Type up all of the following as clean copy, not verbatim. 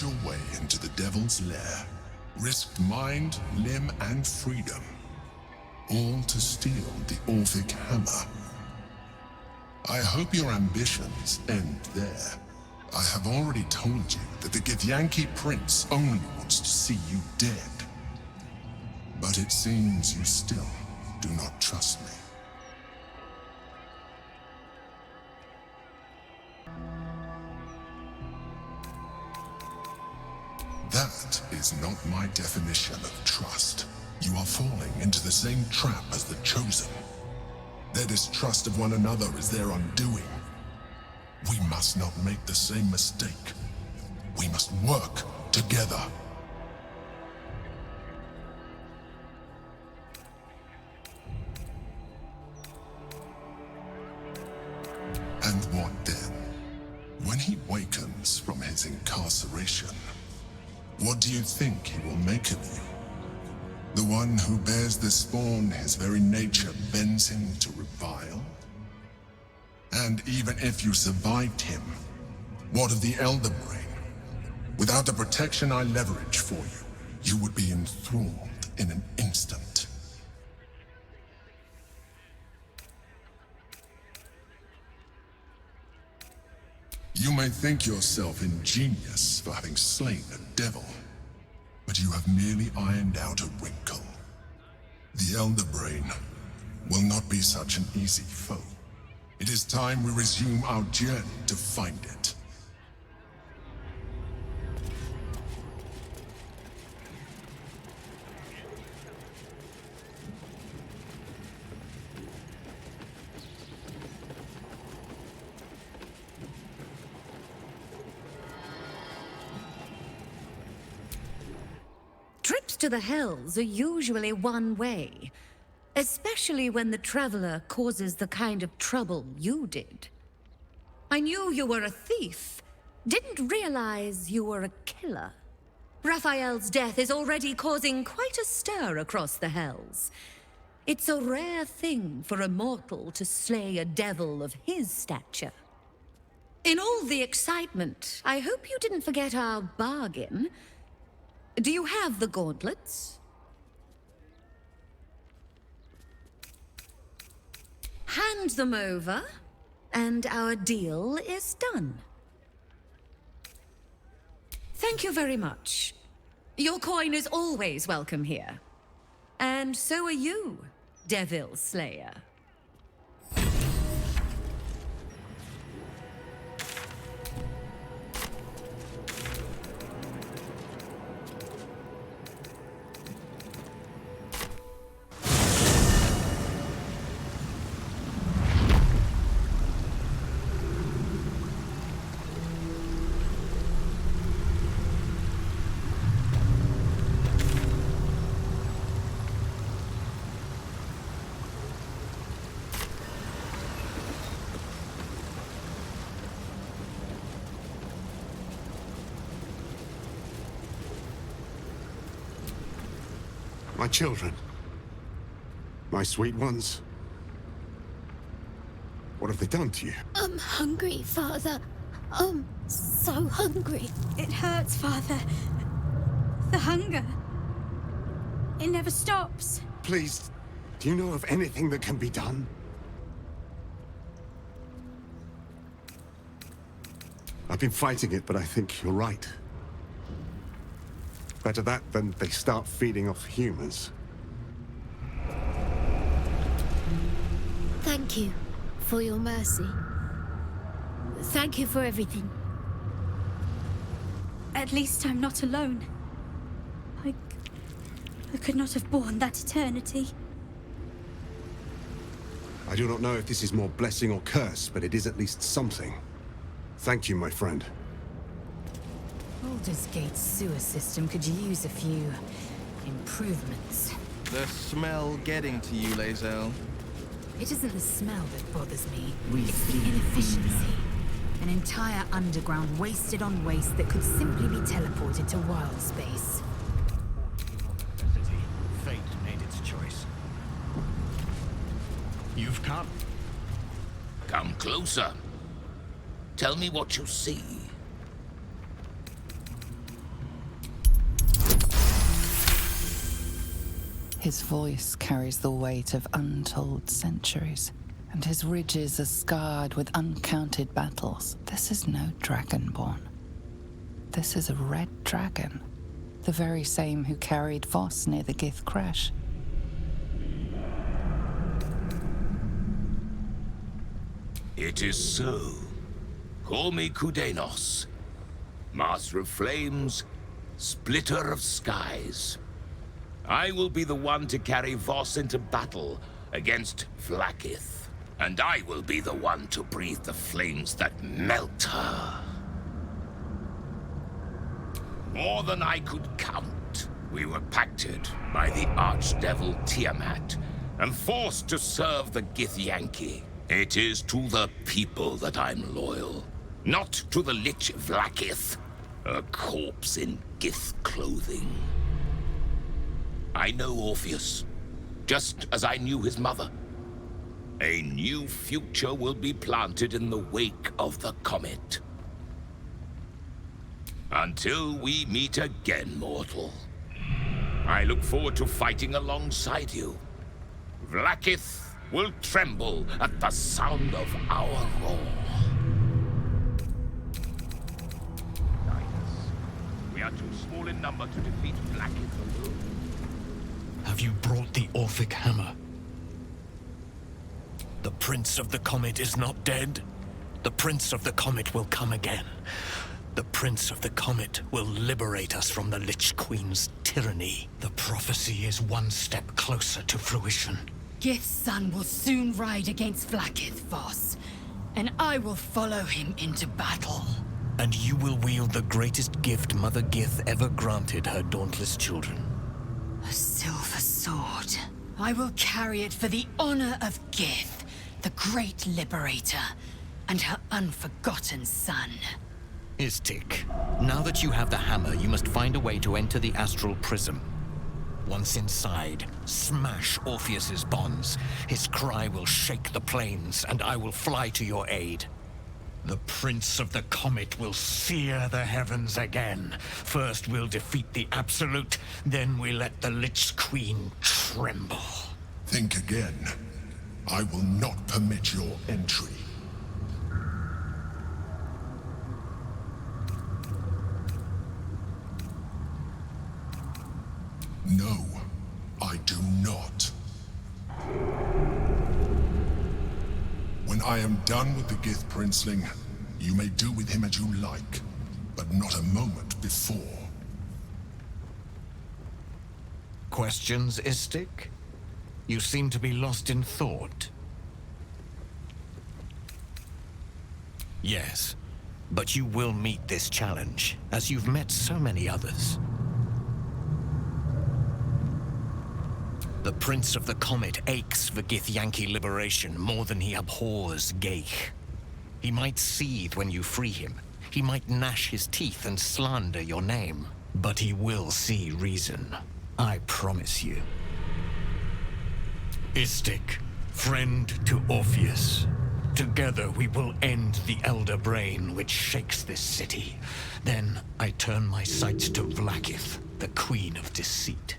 your way into the Devil's Lair, risked mind, limb, and freedom, all to steal the Orphic Hammer. I hope your ambitions end there. I have already told you that the Githyanki Prince only wants to see you dead. But it seems you still do not trust me. That is not my definition of trust. You are falling into the same trap as the Chosen. Their distrust of one another is their undoing. We must not make the same mistake. We must work together. And what then? When he wakens from his incarceration, what do you think he will make of you? The one who bears the spawn his very nature bends him to revile? And even if you survived him, what of the Elder Brain? Without the protection I leverage for you, you would be enthralled in an instant. You may think yourself ingenious for having slain a devil, but you have merely ironed out a wrinkle. The Elder Brain will not be such an easy foe. It is time we resume our journey to find it. Trips to the Hells are usually one way, especially when the traveler causes the kind of trouble you did. I knew you were a thief, didn't realize you were a killer. Raphael's death is already causing quite a stir across the Hells. It's a rare thing for a mortal to slay a devil of his stature. In all the excitement, I hope you didn't forget our bargain. Do you have the gauntlets? Hand them over, and our deal is done. Thank you very much. Your coin is always welcome here. And so are you, Devil Slayer. My children. My sweet ones. What have they done to you? I'm hungry, Father. I'm so hungry. It hurts, Father. The hunger. It never stops. Please, do you know of anything that can be done? I've been fighting it, but I think you're right. Better that than they start feeding off humans. Thank you for your mercy. Thank you for everything. At least I'm not alone. I could not have borne that eternity. I do not know if this is more blessing or curse, but it is at least something. Thank you, my friend. Baldur's Gate's sewer system could use a few improvements. The smell getting to you, Lae'zel. It isn't the smell that bothers me. It's the inefficiency. An entire underground wasted on waste that could simply be teleported to wild space. Fate made its choice. You've come. Come closer. Tell me what you see. His voice carries the weight of untold centuries, and his ridges are scarred with uncounted battles. This is no dragonborn. This is a red dragon, the very same who carried Voss near the Kith'Rak. It is so. Call me Kudenos, Master of Flames, Splitter of Skies. I will be the one to carry Voss into battle against Vlaakith, and I will be the one to breathe the flames that melt her. More than I could count, we were pacted by the archdevil Tiamat and forced to serve the Githyanki. It is to the people that I'm loyal, not to the Lich Vlaakith, a corpse in Gith clothing. I know Orpheus, just as I knew his mother. A new future will be planted in the wake of the comet. Until we meet again, mortal. I look forward to fighting alongside you. Vlaakith will tremble at the sound of our roar. We are too small in number to defeat Vlaakith alone. Have you brought the Orphic hammer? The Prince of the Comet is not dead. The Prince of the Comet will come again. The Prince of the Comet will liberate us from the Lich Queen's tyranny. The prophecy is one step closer to fruition. Gith's son will soon ride against Vlaakith, Voss, and I will follow him into battle. And you will wield the greatest gift Mother Gith ever granted her dauntless children. A silver sword. I will carry it for the honor of Gith, the great liberator, and her unforgotten son. Istik, now that you have the hammer, you must find a way to enter the astral prism. Once inside, smash Orpheus's bonds. His cry will shake the plains, and I will fly to your aid. The Prince of the Comet will sear the heavens again. First we'll defeat the Absolute, then we let the Lich Queen tremble. Think again. I will not permit your entry. No, I do not. When I am done with the Gith Princeling, you may do with him as you like, but not a moment before. Questions, Istik? You seem to be lost in thought. Yes, but you will meet this challenge, as you've met so many others. The Prince of the Comet aches for Githyanki liberation more than he abhors Geich. He might seethe when you free him. He might gnash his teeth and slander your name. But he will see reason. I promise you. Istik, friend to Orpheus. Together we will end the Elder Brain which shakes this city. Then I turn my sights to Vlaakith, the Queen of Deceit.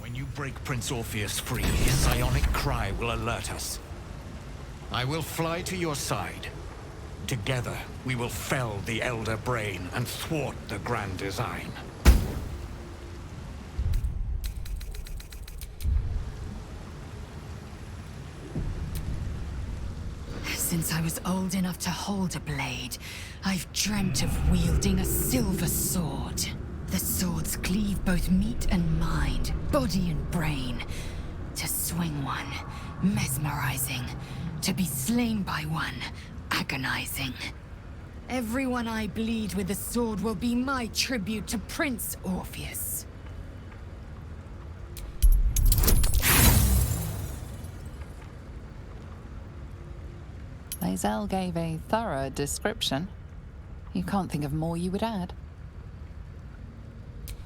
When you break Prince Orpheus free, his psionic cry will alert us. I will fly to your side. Together, we will fell the Elder Brain and thwart the Grand Design. Since I was old enough to hold a blade, I've dreamt of wielding a silver sword. The swords cleave both meat and mind, body and brain. To swing one, mesmerizing. To be slain by one, agonizing. Everyone I bleed with the sword will be my tribute to Prince Orpheus. Lae'zel gave a thorough description. You can't think of more you would add.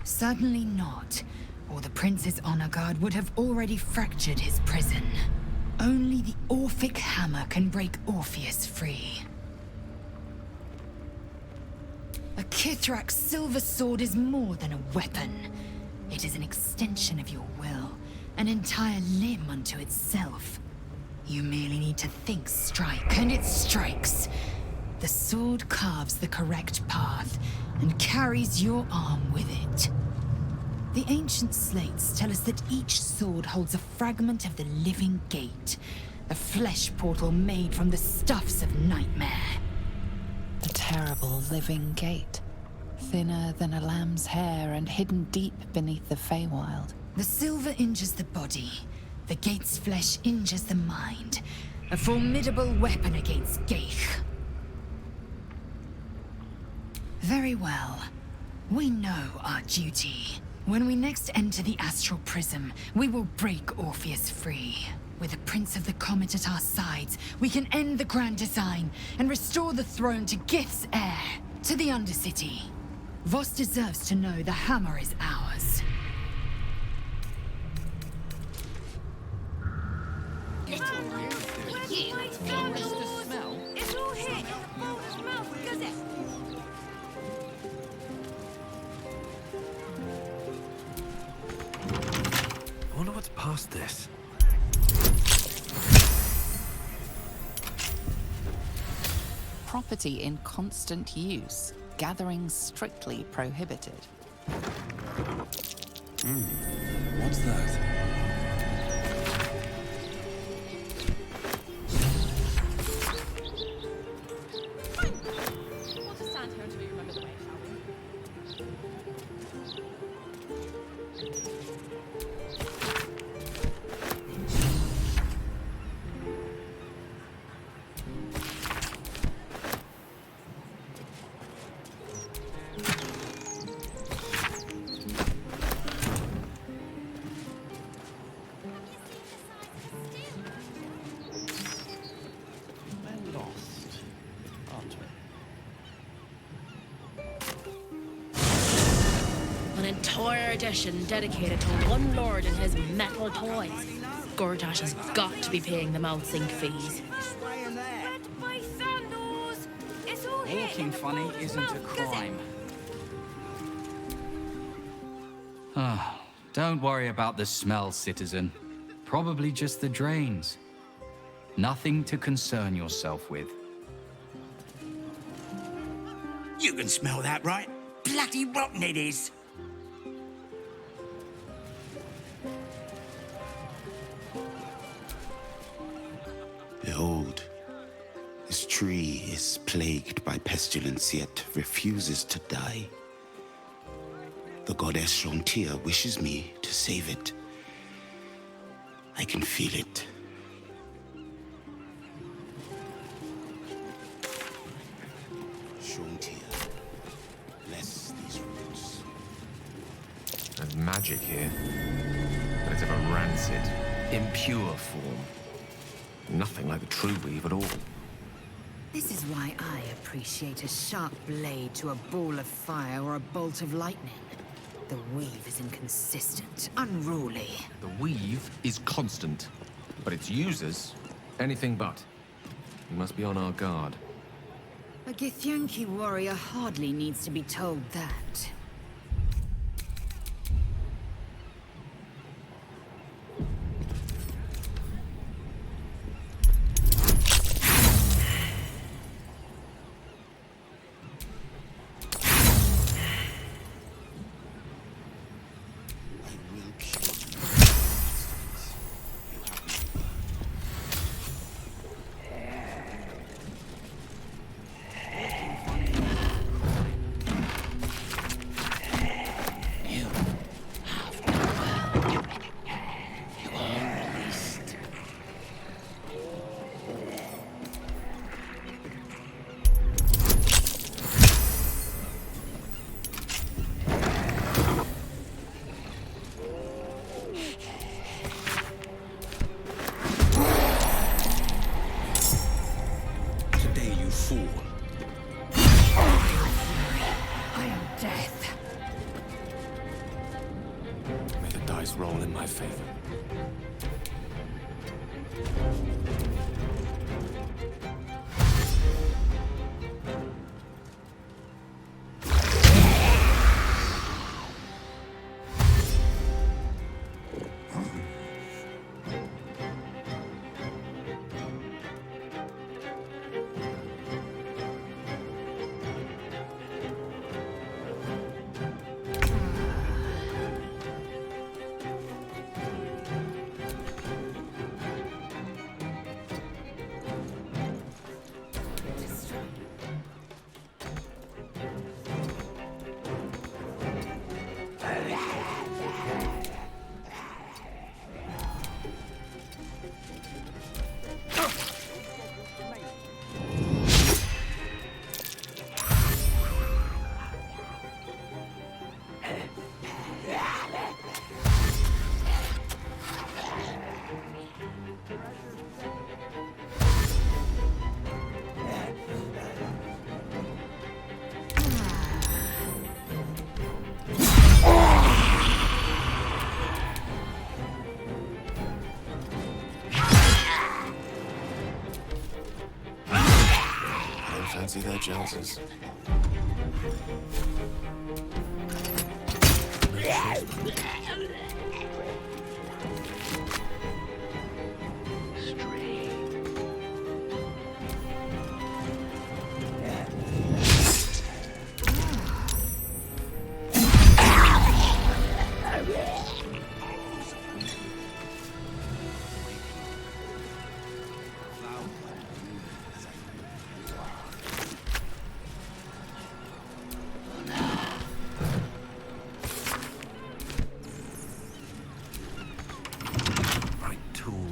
Certainly not, or the Prince's honor guard would have already fractured his prison. Only the Orphic hammer can break Orpheus free. A Kith'Rak silver sword is more than a weapon. It is an extension of your will, an entire limb unto itself. You merely need to think strike, and it strikes. The sword carves the correct path, and carries your arm with it. The ancient slates tell us that each sword holds a fragment of the living gate, a flesh portal made from the stuffs of nightmare. The terrible living gate. Thinner than a lamb's hair and hidden deep beneath the Feywild. The silver injures the body. The gate's flesh injures the mind. A formidable weapon against Geich. Very well. We know our duty. When we next enter the astral prism, we will break Orpheus free. With the Prince of the Comet at our sides, we can end the grand design and restore the throne to Gith's heir, to the Undercity. Voss deserves to know the hammer is ours. I wonder what's past this. Property in constant use. Gathering strictly prohibited. What's that? We'll just stand here until we remember the way, shall we? An entire edition dedicated to one lord and his metal toys. Gortash has got to be paying them out sync fees. Walking funny isn't a crime. Ah, don't worry about the smell, citizen. Probably just the drains. Nothing to concern yourself with. You can smell that, right? Bloody rotten it is. Behold, this tree is plagued by pestilence, yet refuses to die. The goddess Shontir wishes me to save it. I can feel it. Shontir, bless these roots. There's magic here, but it's of a rancid, impure form. Nothing like the true weave at all. This is why I appreciate a sharp blade to a ball of fire or a bolt of lightning. The weave is inconsistent, unruly. The weave is constant, but its users, anything but. We must be on our guard. A Githyanki warrior hardly needs to be told that. Roll in my favor. Fancy their chances.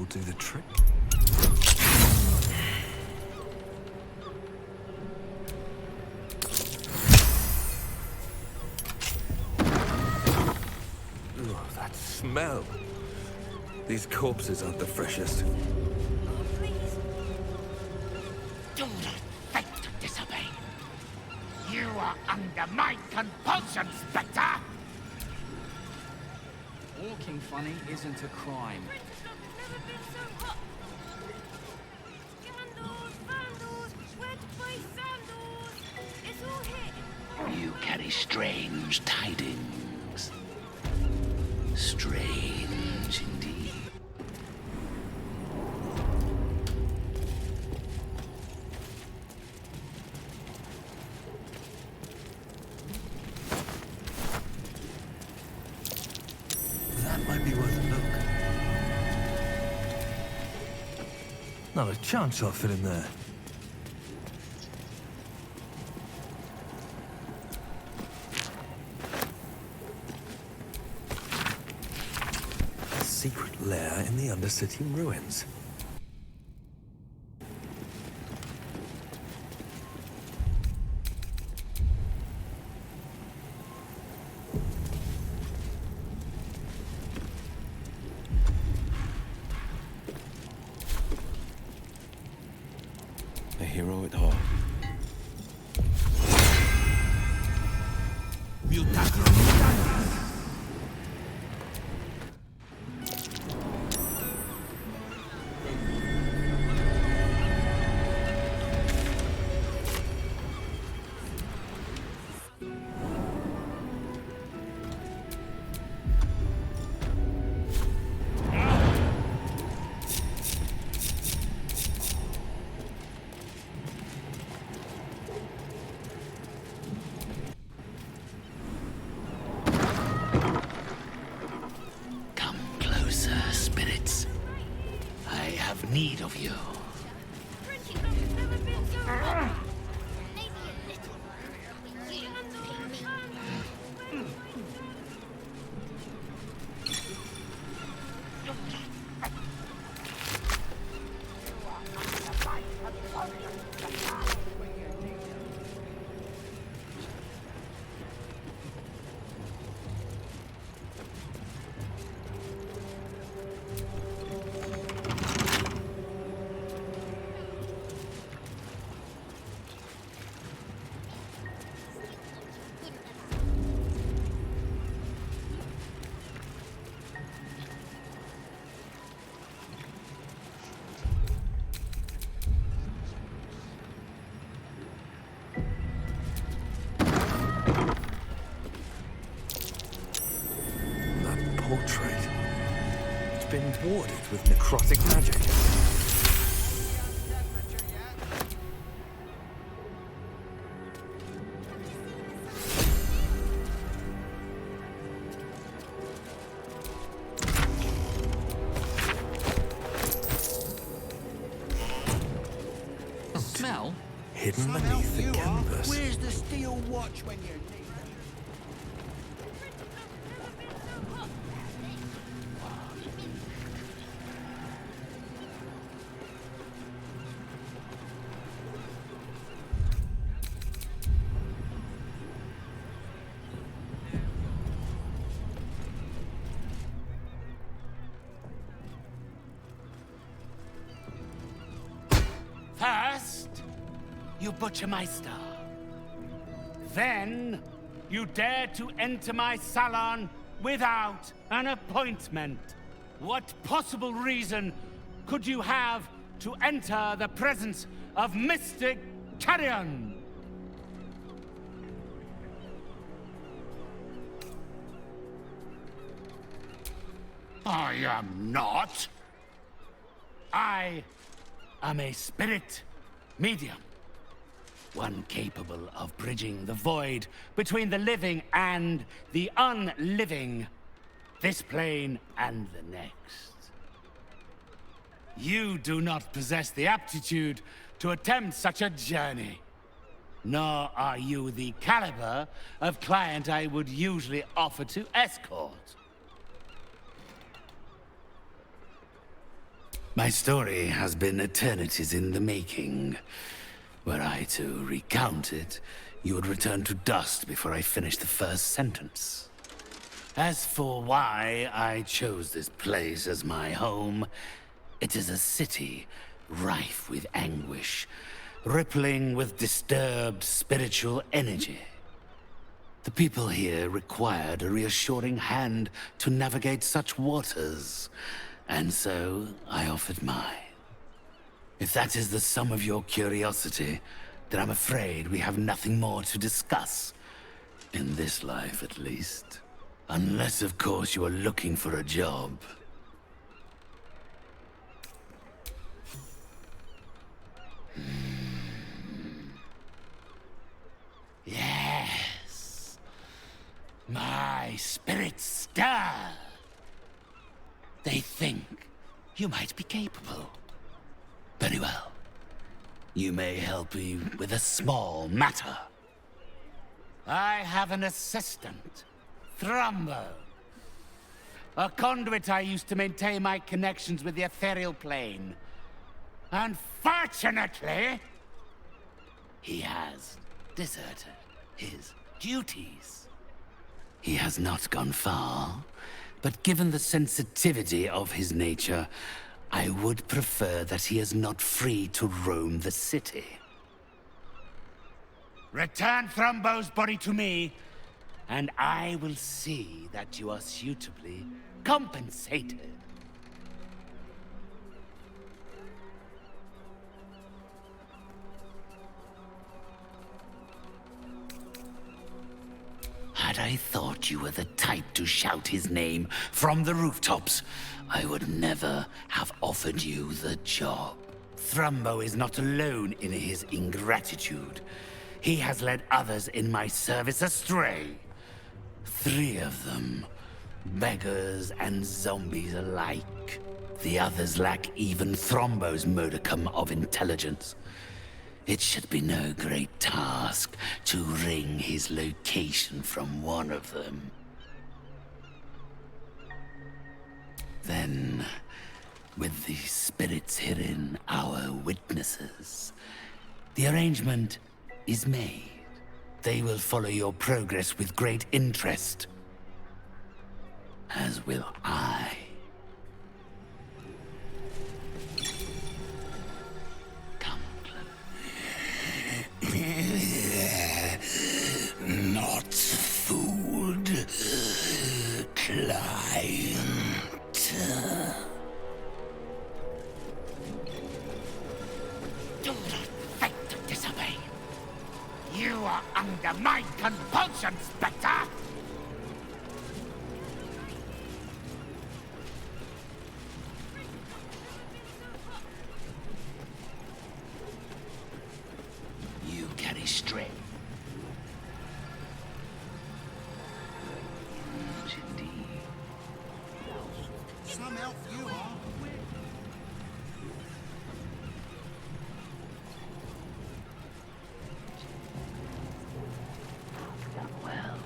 Do the trick. Oh, that smell. These corpses aren't the freshest. Do not think to disobey. You are under my compulsion, Spectre! Walking funny isn't a crime. You carry strange tidings. Strange indeed. That might be worth a look. Not a chance I'll fit in there. Secret lair in the Undercity ruins. A hero at heart. Need of you. Portrait. It's been warded with necrotic magic. Smell? Hidden beneath the canvas. Where's the steel watch when you're needed? First, you butcher my star. Then, you dare to enter my salon without an appointment. What possible reason could you have to enter the presence of mystic Carrion! I am not. I am a spirit medium. One capable of bridging the void between the living and the unliving. This plane and the next. You do not possess the aptitude to attempt such a journey. Nor are you the caliber of client I would usually offer to escort. My story has been eternities in the making. Were I to recount it, you would return to dust before I finish the first sentence. As for why I chose this place as my home, it is a city rife with anguish, rippling with disturbed spiritual energy. The people here required a reassuring hand to navigate such waters, and so I offered mine. If that is the sum of your curiosity, then I'm afraid we have nothing more to discuss. In this life, at least. Unless, of course, you are looking for a job. Yes. My spirits stir. They think you might be capable. Very well. You may help me with a small matter. I have an assistant, Thrumbo. A conduit I used to maintain my connections with the ethereal plane. Unfortunately, he has deserted his duties. He has not gone far, but given the sensitivity of his nature, I would prefer that he is not free to roam the city. Return Thrumbo's body to me, and I will see that you are suitably compensated. Had I thought you were the type to shout his name from the rooftops, I would never have offered you the job. Thrumbo is not alone in his ingratitude. He has led others in my service astray. 3 of them, beggars and zombies alike. The others lack even Thrumbo's modicum of intelligence. It should be no great task to wring his location from one of them. Then, with the spirits herein our witnesses, the arrangement is made. They will follow your progress with great interest. As will I. Not food, client. Do not fight to disobey. You are under my compulsion, Spectre! You carry strength. Some elf you are. Well.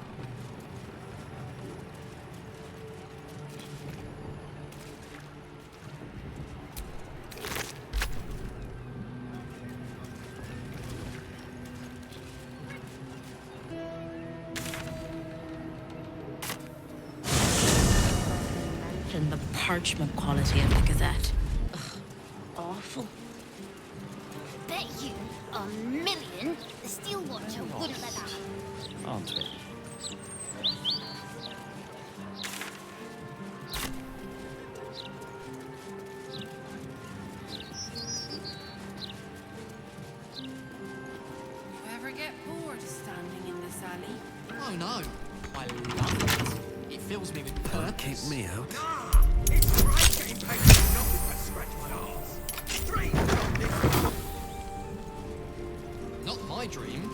And the parchment quality of the Gazette. Ugh, awful. Bet you $1,000,000 still want to win that. Aren't we? Valley. Oh no, I love it. It fills me with purpose. Kick me out. It's great getting paid for nothing but scratch my arse. Dream about this. Not my dream.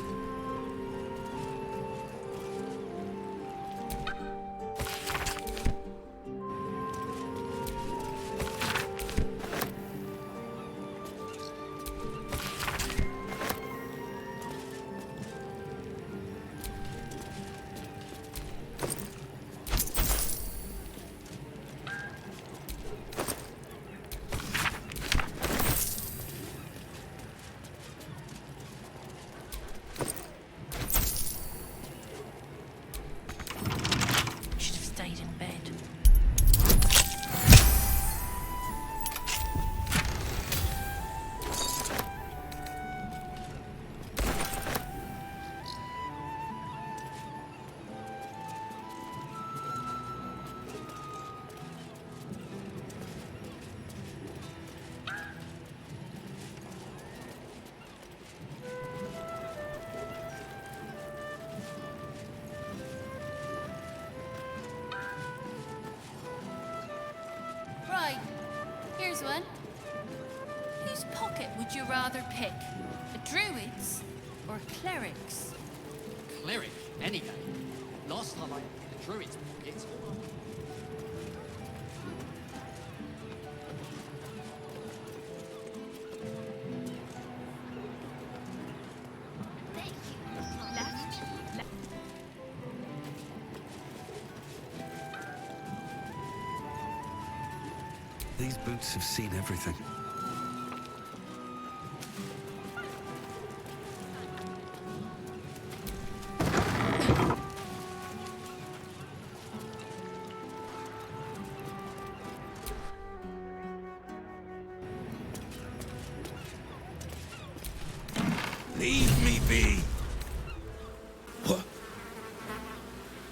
Should have stayed in bed. Right, here's one. Whose pocket would you rather pick? A druid's or a cleric's? Cleric, any day. Last time I the druid's pockets. These boots have seen everything. Leave me be!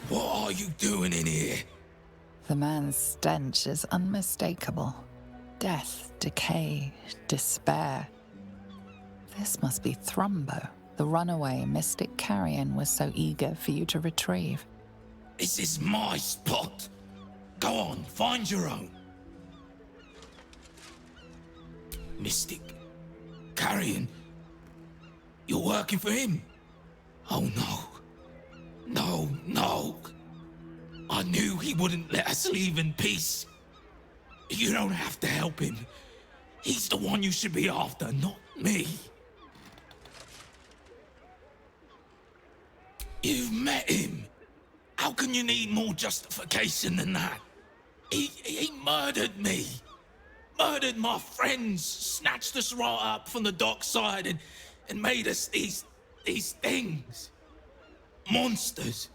What are you doing in here? The man's stench is unmistakable. Death, decay, despair. This must be Thrumbo, the runaway mystic Carrion was so eager for you to retrieve. This is my spot. Go on, find your own. Mystic Carrion, you're working for him? Oh no. No, no. I knew he wouldn't let us leave in peace. You don't have to help him. He's the one you should be after, not me. You've met him. How can you need more justification than that? He murdered me. Murdered my friends, snatched us right up from the dockside and made us these things. Monsters.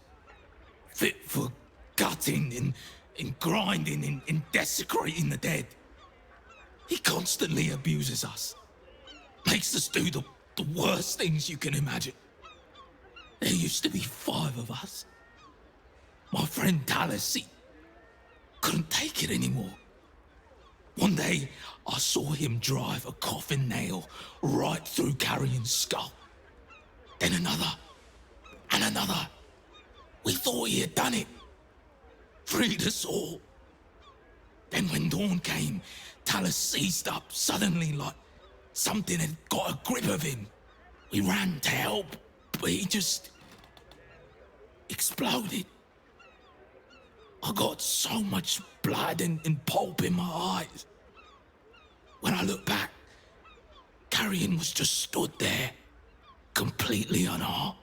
Fit for gutting and grinding and desecrating the dead. He constantly abuses us. Makes us do the worst things you can imagine. There used to be 5 of us. My friend Talus, he couldn't take it anymore. One day, I saw him drive a coffin nail right through Carrion's skull. Then another, and another. We thought he had done it. Freed us all. Then when dawn came, Talus seized up suddenly like something had got a grip of him. We ran to help, but he just exploded. I got so much blood and pulp in my eyes. When I looked back, Carrion was just stood there, completely unharmed.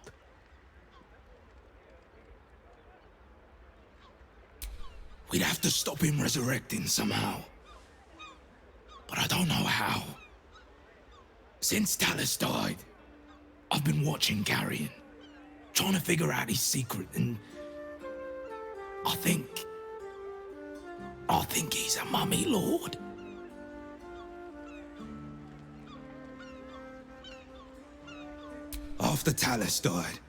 We'd have to stop him resurrecting somehow. But I don't know how. Since Talus died, I've been watching Carrion, trying to figure out his secret, and I think he's a mummy lord. After Talus died,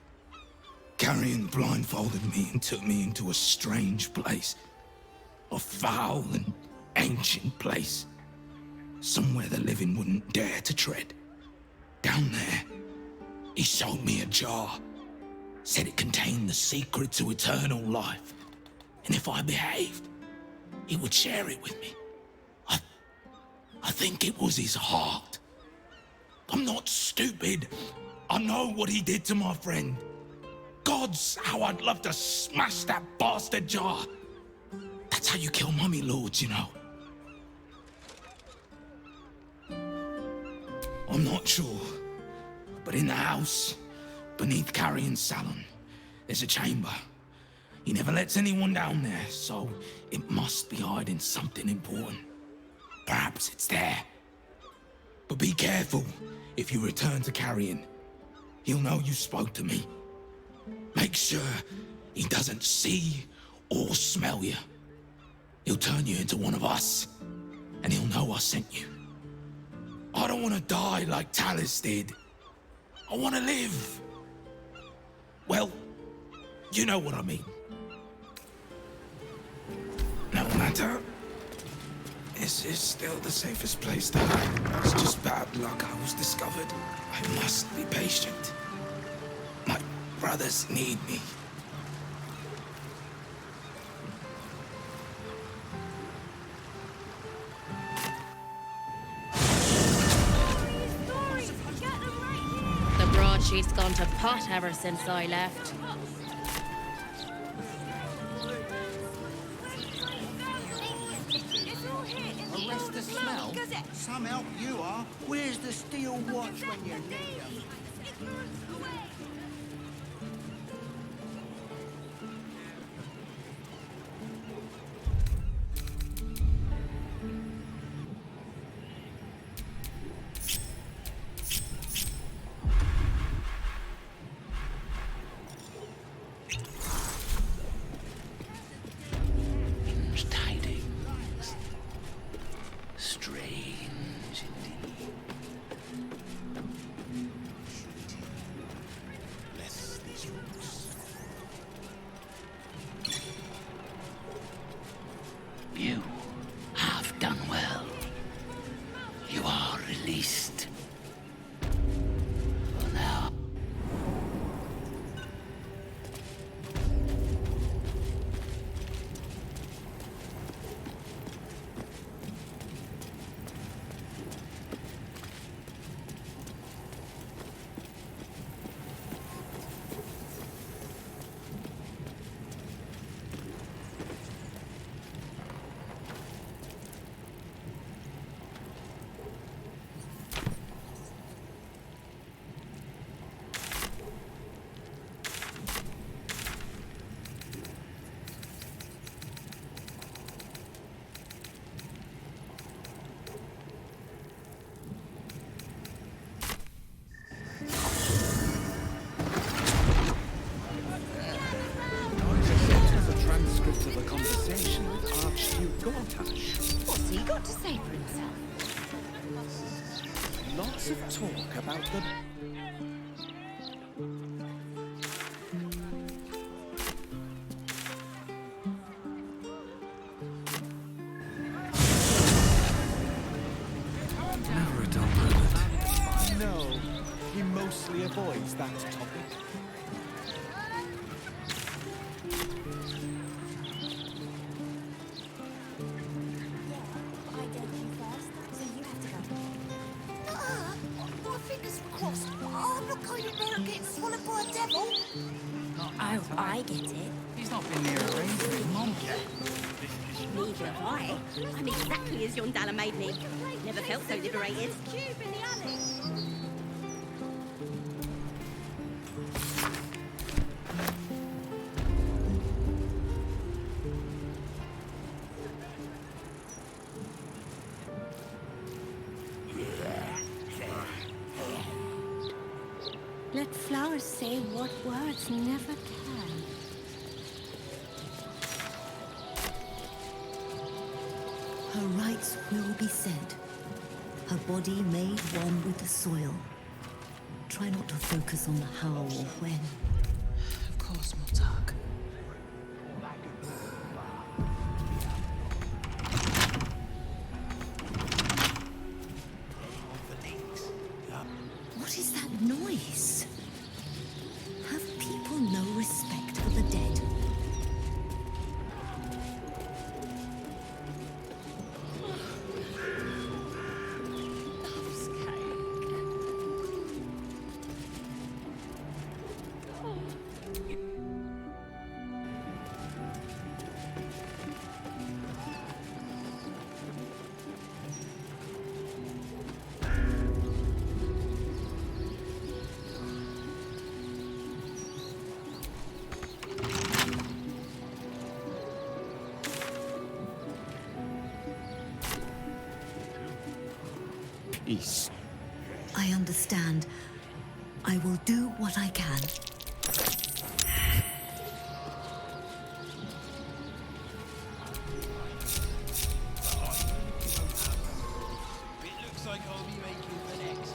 Carrion blindfolded me and took me into a strange place. A foul and ancient place. Somewhere the living wouldn't dare to tread. Down there, he showed me a jar. Said it contained the secret to eternal life. And if I behaved, he would share it with me. I think it was his heart. I'm not stupid. I know what he did to my friend. Gods, how I'd love to smash that bastard jar. That's how you kill mummy lords, you know. I'm not sure, but in the house, beneath Carrion's salon, there's a chamber. He never lets anyone down there, so it must be hiding something important. Perhaps it's there. But be careful if you return to Carrion. He'll know you spoke to me. Make sure he doesn't see or smell you. He'll turn you into one of us, and he'll know I sent you. I don't want to die like Talus did. I want to live. Well, you know what I mean. No matter. This is still the safest place to hide. It's just bad luck I was discovered. I must be patient. My brothers need me. The broadsheet's gone to pot ever since I left. Arrest the smell? Some help you are. Where's the steel watch when you need it? You have done well. You are released. For now. Of a conversation with Archduke Gortash. What's he got to say for himself? Lots of talk about the... Never a dull moment. No, he mostly avoids that topic. Oh, I get it. He's not been near a range with his mom yet. Neither have I. I'm exactly as Yondala made me. Never felt so liberated. Let flowers say what words never can. Her rights will be said. Her body made one with the soil. Try not to focus on the how or when. Of course, Mortark. What is that noise? Have people noticed? east. I understand. I will do what I can. It looks like I'll be making the next.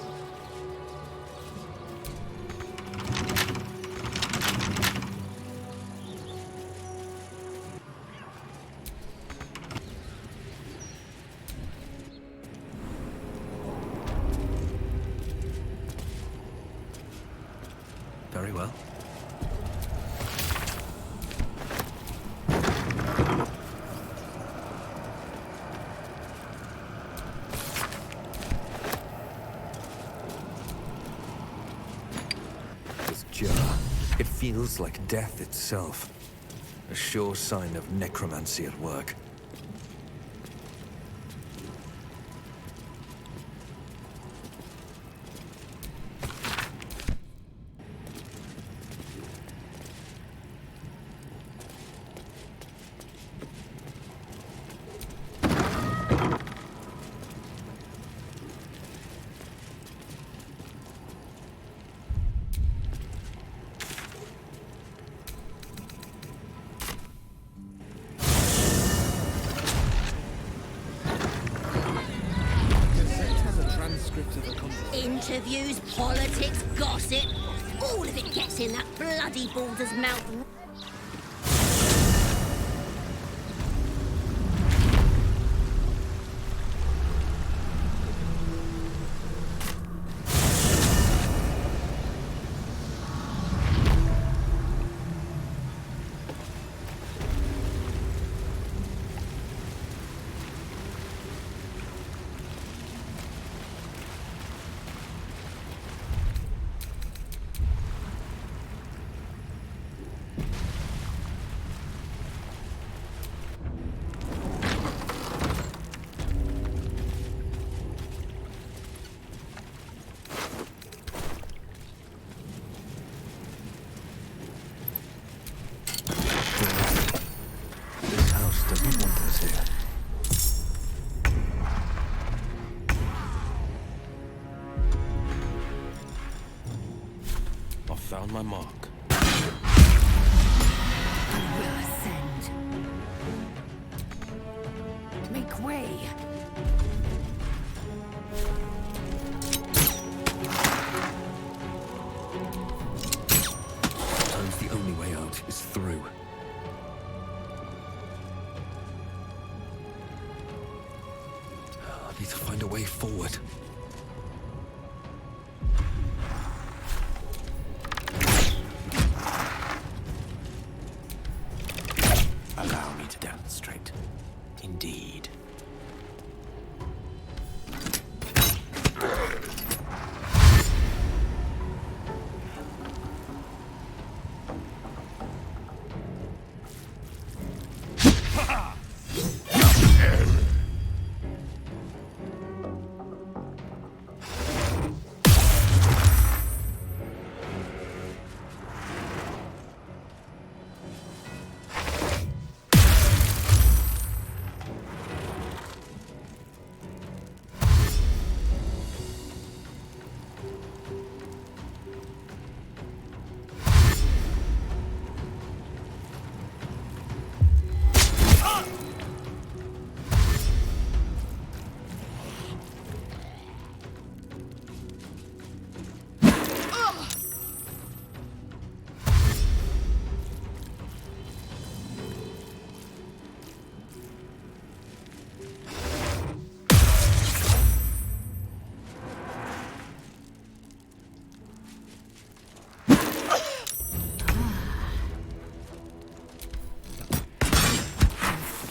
Very well. This jar, it feels like death itself. A sure sign of necromancy at work. Interviews, politics, gossip, all of it gets in that bloody Baldur's mouth. Found my mark. I will ascend. Make way. Sometimes the only way out is through. I need to find a way forward. Allow me to demonstrate. Indeed.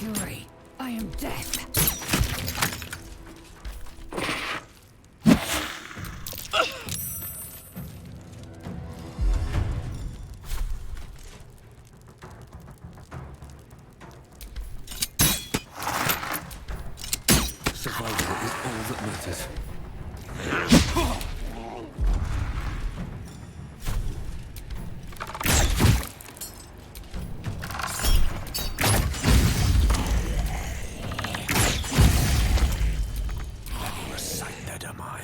Fury, I am death. Survival is all that matters. Recite their demise.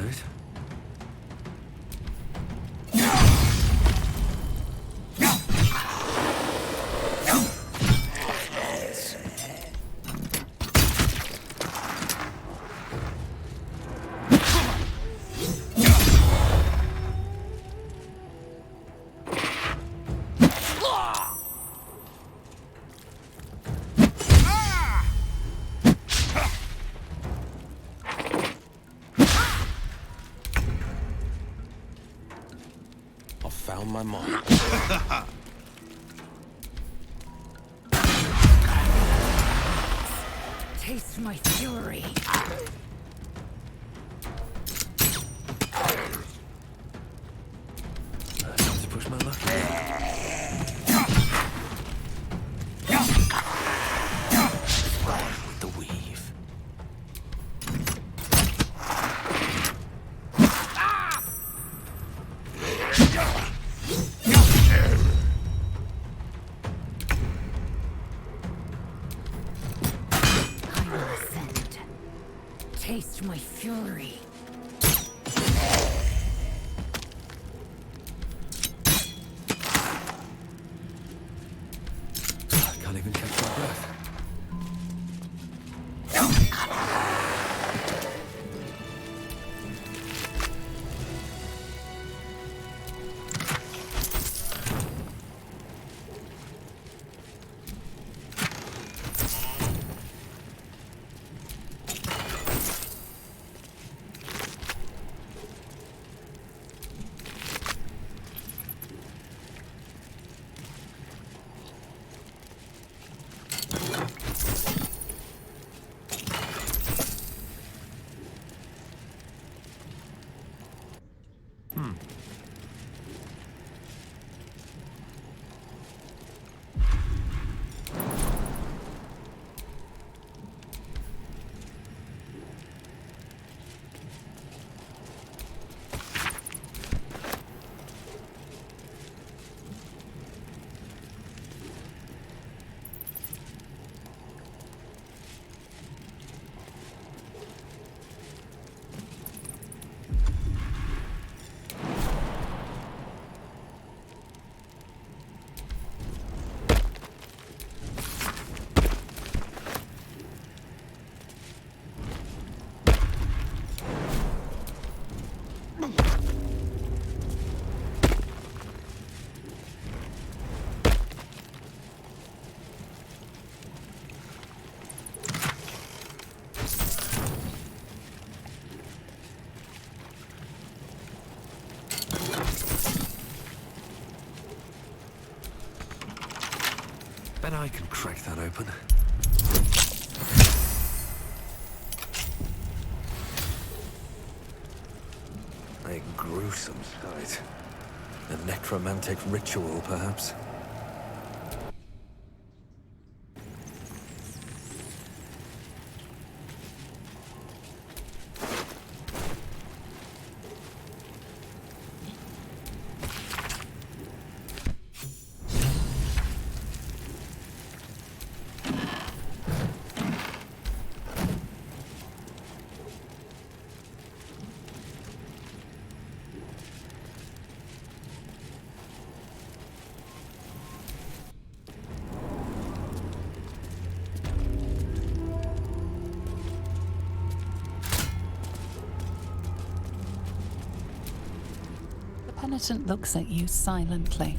it. Found my mark. Taste my fury. To push my luck. With the weave. Taste my fury. I can't even catch my breath. Bet I can crack that open. A gruesome sight. A necromantic ritual, perhaps. The penitent looks at you silently.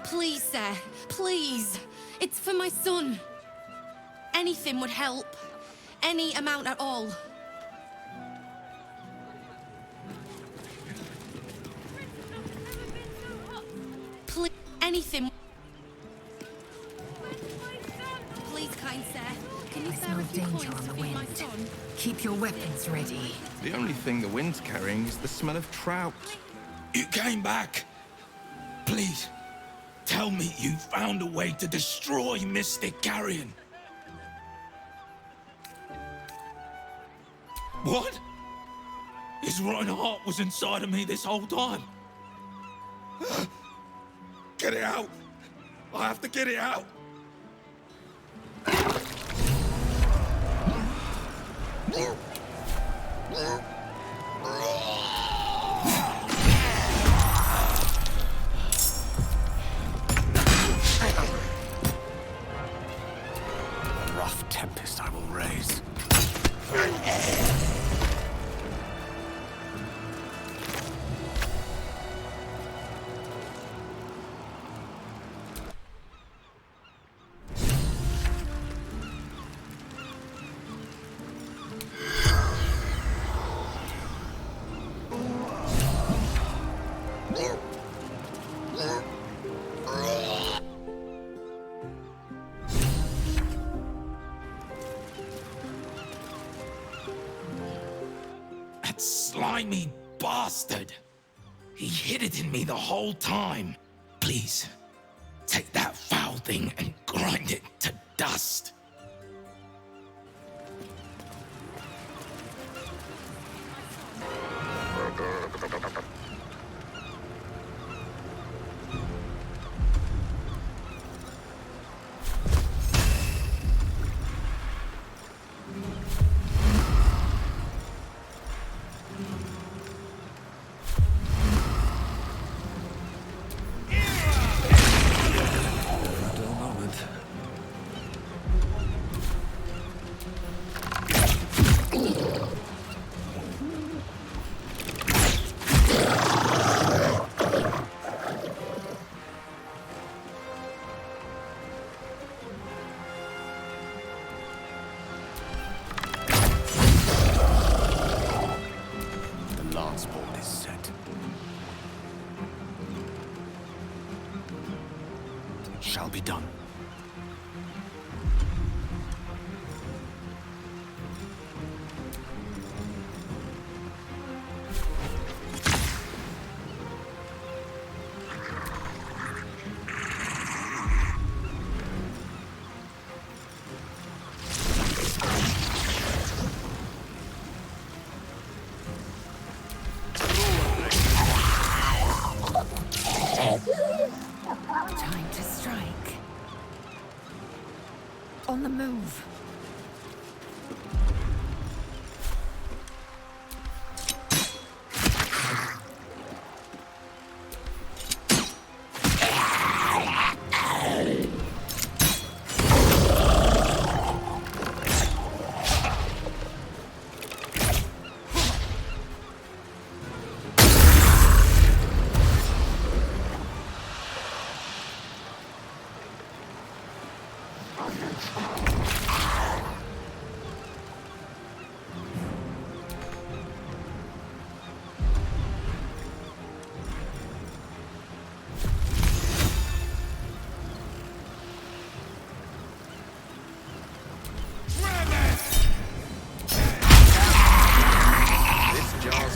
Please, sir. Please, it's for my son. Anything would help. Any amount at all. Please, anything. Please, kind sir, can you I spare a smell few danger coins on to the feed my wind. son? Keep your weapons ready. The only thing the wind's carrying is the smell of trout. You came back. Please, tell me you found a way to destroy Mystic Carrion. What? His rotten heart was inside of me this whole time. Get it out. I have to get it out. A rough tempest I will raise. That slimy bastard. He hid it in me the whole time. Please, take that foul thing and grind it to dust. Shall be done. Time to strike. On the move.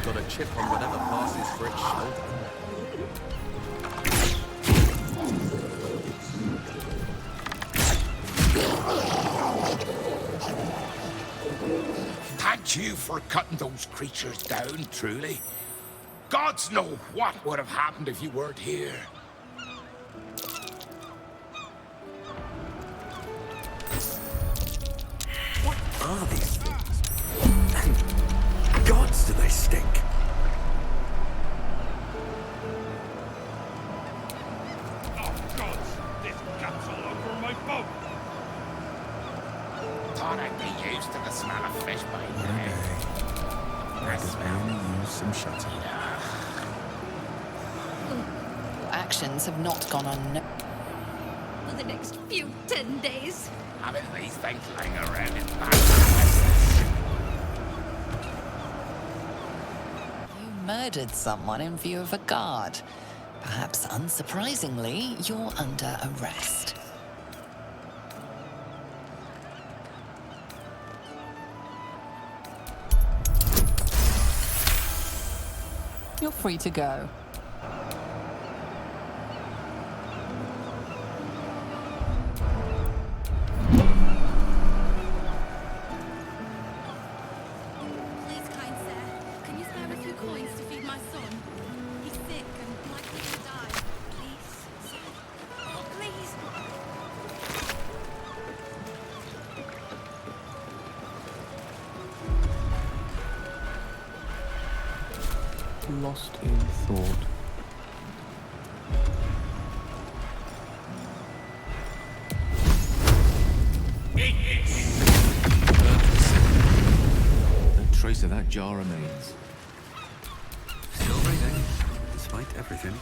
Got a chip on whatever passes for its shoulder. Thank you for cutting those creatures down, truly. Gods know what would have happened if you weren't here. What are these things? And gods do they stink? Oh, gods! This gut's all over my boat! Thought I'd be used to the smell of fish by now. I could only use some shutting. Your actions have not gone unnoticed. But the next few 10 days. Having these things lying around in You murdered someone in view of a guard. Perhaps unsurprisingly, you're under arrest. You're free to go. Please, kind sir, can you spare a few coins to feed my son? He's sick and likely to die. Please, sir. Oh, please. Lost in thought. No trace of that jar remains. Still breathing, despite everything.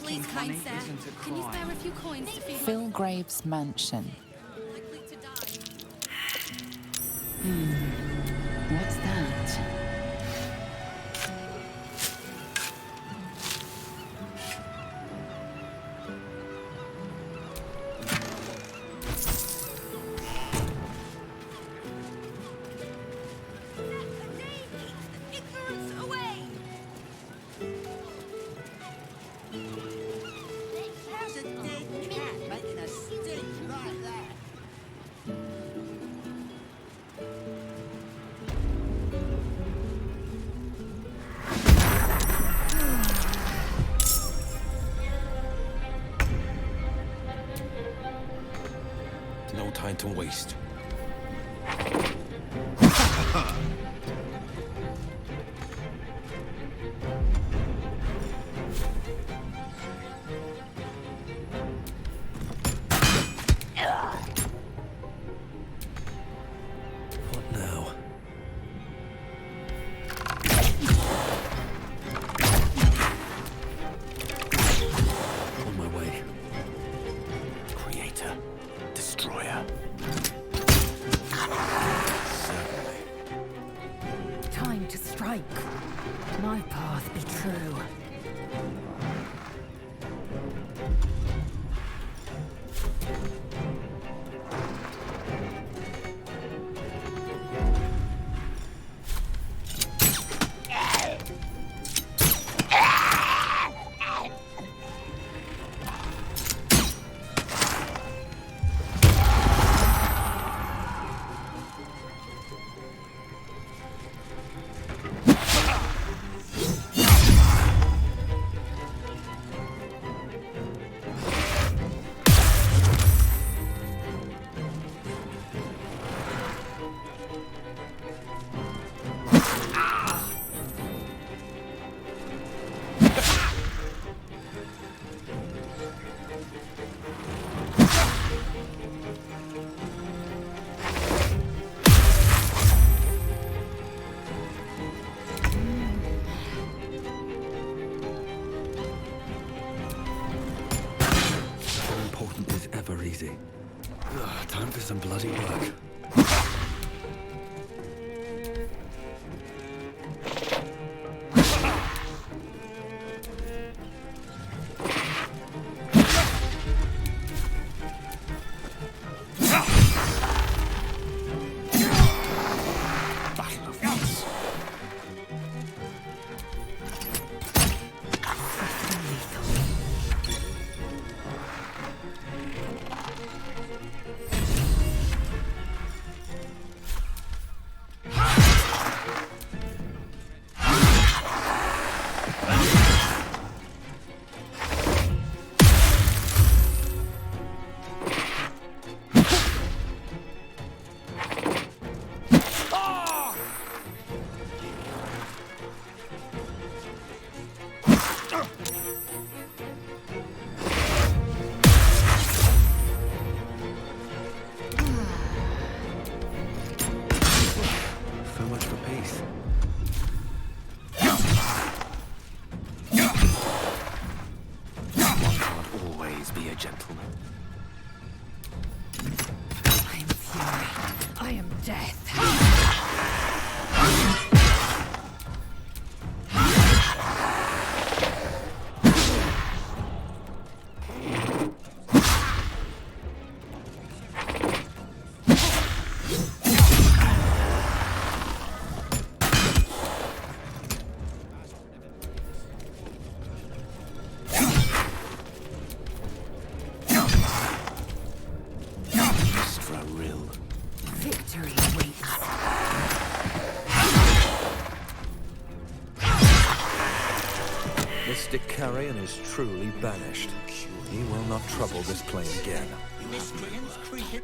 Please, kind sir, can you spare a few coins to feed my Philgrave's mansion. likely to die? What's that? Ignorance away! How's a dead cat making a stink like that? No time to waste. What now? On my way. Creator. Destroyer. Certainly. Time to strike. My path be true. How important is ever easy. Time for some bloody work. always be a gentleman. I am fury. I am death. Victory waits. Mystic Carrion is truly banished. He will not trouble this plane again. Miscreants creeping.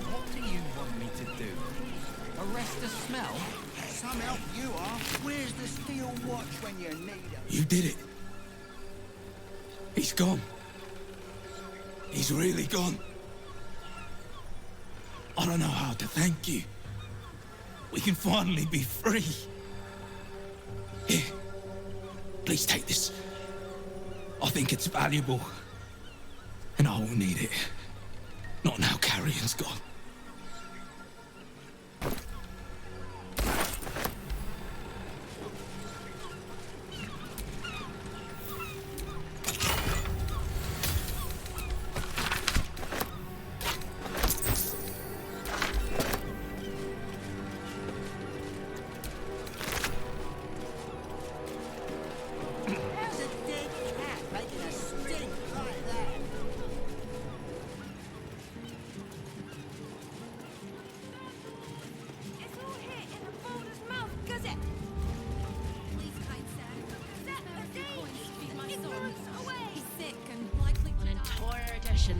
What do you want me to do? Arrest the smell? Some help you are. Where's the steel watch when you need it? You did it. He's gone. He's really gone. I don't know how to thank you. We can finally be free. Here, please take this. I think it's valuable. And I will need it. Not now Carrion's gone.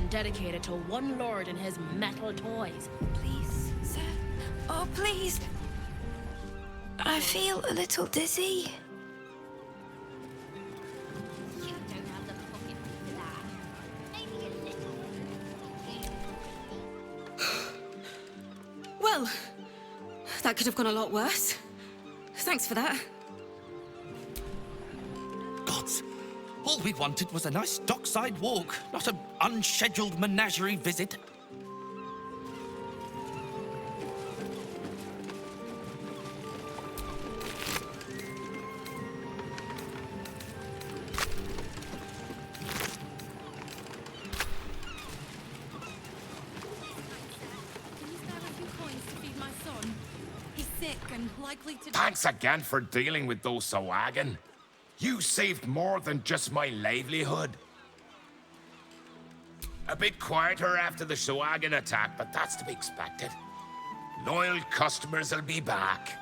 Dedicated to one lord and his metal toys. Please, sir. Oh, please. I feel a little dizzy. You don't have the pocket for that. Maybe a little. Well, that could have gone a lot worse. Thanks for that. Gods, all we wanted was a nice dockside walk, not an unscheduled menagerie visit. Thanks again for dealing with those Sawagan. You saved more than just my livelihood. A bit quieter after the Sawagan attack, but that's to be expected. Loyal customers will be back.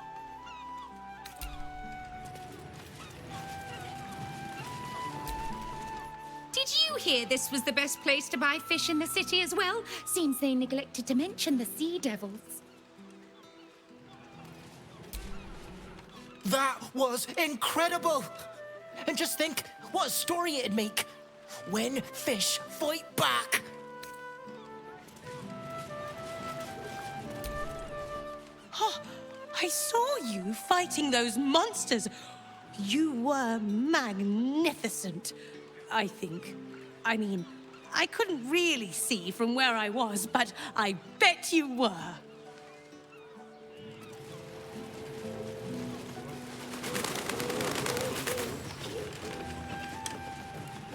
Did you hear this was the best place to buy fish in the city as well? Seems they neglected to mention the sea devils. That was incredible! And just think, what a story it'd make when fish fight back. Oh, I saw you fighting those monsters. You were magnificent, I think. I mean, I couldn't really see from where I was, but I bet you were.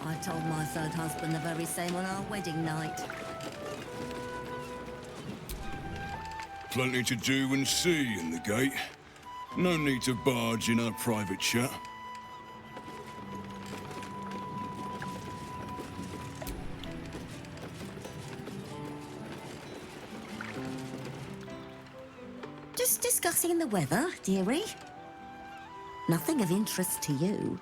I told my third husband the very same on our wedding night. Plenty to do and see in the gate. No need to barge in our private chat. Just discussing the weather, dearie. Nothing of interest to you.